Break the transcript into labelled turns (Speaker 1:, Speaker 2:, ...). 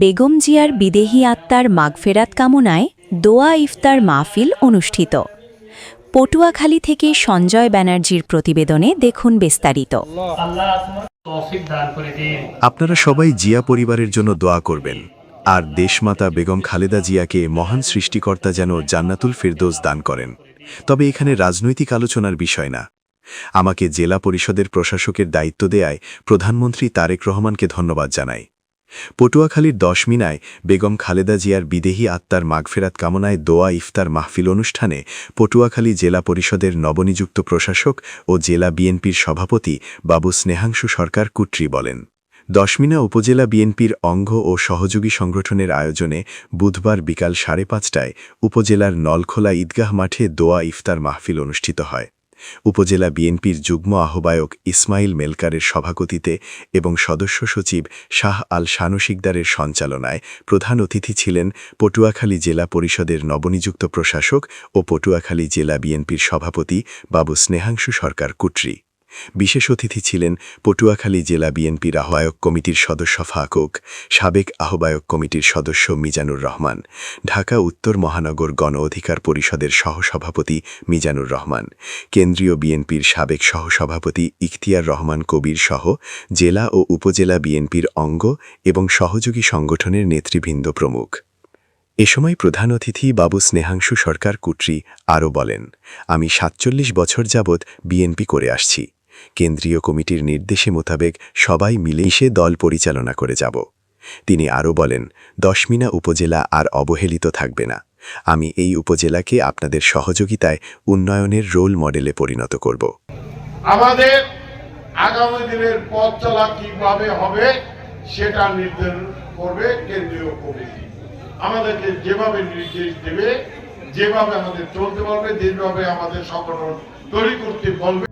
Speaker 1: বেগম জিয়ার বিদেহী আত্মার মাগফেরাত কামনায় দোয়া ইফতার মাহফিল অনুষ্ঠিত। পটুয়াখালী থেকে সঞ্জয় ব্যানার্জির প্রতিবেদনে দেখুন বিস্তারিত।
Speaker 2: আপনারা সবাই জিয়া পরিবারের জন্য দোয়া করবেন আর দেশমাতা বেগম খালেদা জিয়াকে মহান সৃষ্টিকর্তা যেন জান্নাতুল ফেরদৌস দান করেন। তবে এখানে রাজনৈতিক আলোচনার বিষয় না। আমাকে জেলা পরিষদের প্রশাসকের দায়িত্ব দেয়ায় প্রধানমন্ত্রী তারেক রহমানকে ধন্যবাদ জানাই। পটুয়াখালীর 10 মিনায় বেগম খালেদা জিয়ার বিদেহী আত্মার মাগফেরাত কামনায় দোয়া ইফতার মাহফিল অনুষ্ঠানে পটুয়াখালী জেলা পরিষদের নবনিযুক্ত প্রশাসক ও জেলা বিএনপির সভাপতি বাবু স্নেহাংশু সরকার কুট্রি বলেন, 10 মিনা উপজেলা বিএনপির অঙ্গ ও সহযোগী সংগঠনের আয়োজনে বুধবার বিকাল 5:30টায় উপজেলার নলখোলা ঈদগাহ মাঠে দোয়া ইফতার মাহফিল অনুষ্ঠিত হয়। উপজেলা বিএনপির যুগ্ম আহ্বায়ক ইসমাইল মেলকারের সভাপতিতে এবং সদস্য সচিব শাহ আল শানু শিকদারের সঞ্চালনায় প্রধান অতিথি ছিলেন পটুয়াখালী জেলা পরিষদের নবনিযুক্ত প্রশাসক ও পটুয়াখালী জেলা বিএনপির সভাপতি বাবু স্নেহাংশু সরকার কুট্রি। বিশেষ অতিথি ছিলেন পটুয়াখালী জেলা বিএনপির আহ্বায়ক কমিটির সদস্য ফাকুক, সাবেক আহ্বায়ক কমিটির সদস্য মিজানুর রহমান, ঢাকা উত্তর মহানগর গণ অধিকার পরিষদের সহসভাপতি মিজানুর রহমান, কেন্দ্রীয় বিএনপির সাবেক সহসভাপতি ইখতিয়ার রহমান কবির সহ জেলা ও উপজেলা বিএনপির অঙ্গ এবং সহযোগী সংগঠনের নেতৃবৃন্দ প্রমুখ। এ সময় প্রধান অতিথি বাবু স্নেহাংশু সরকার কুট্রি আরও বলেন, আমি 47 বছর যাবৎ বিএনপি করে আসছি। কেন্দ্রীয় কমিটির নির্দেশে মোতাবেক সবাই মিলেমিশে দল পরিচালনা করে যাব। তিনি আরও বলেন, 10 মিনা উপজেলা আর অবহেলিত থাকবে না। আমি এই উপজেলাকে আপনাদের সহযোগিতায় উন্নয়নের রোল মডেলে পরিণত করব।
Speaker 3: আমাদের আগামী দিনের পথ চলা কিভাবে হবে সেটা নির্ধারণ করবে কেন্দ্রীয় কমিটি। আমাদেরকে যেভাবে নির্দেশ দেবে, যেভাবে আমাদের চলতে বলবে, যেভাবে আমাদের সংগঠন তৈরি করতে বলবে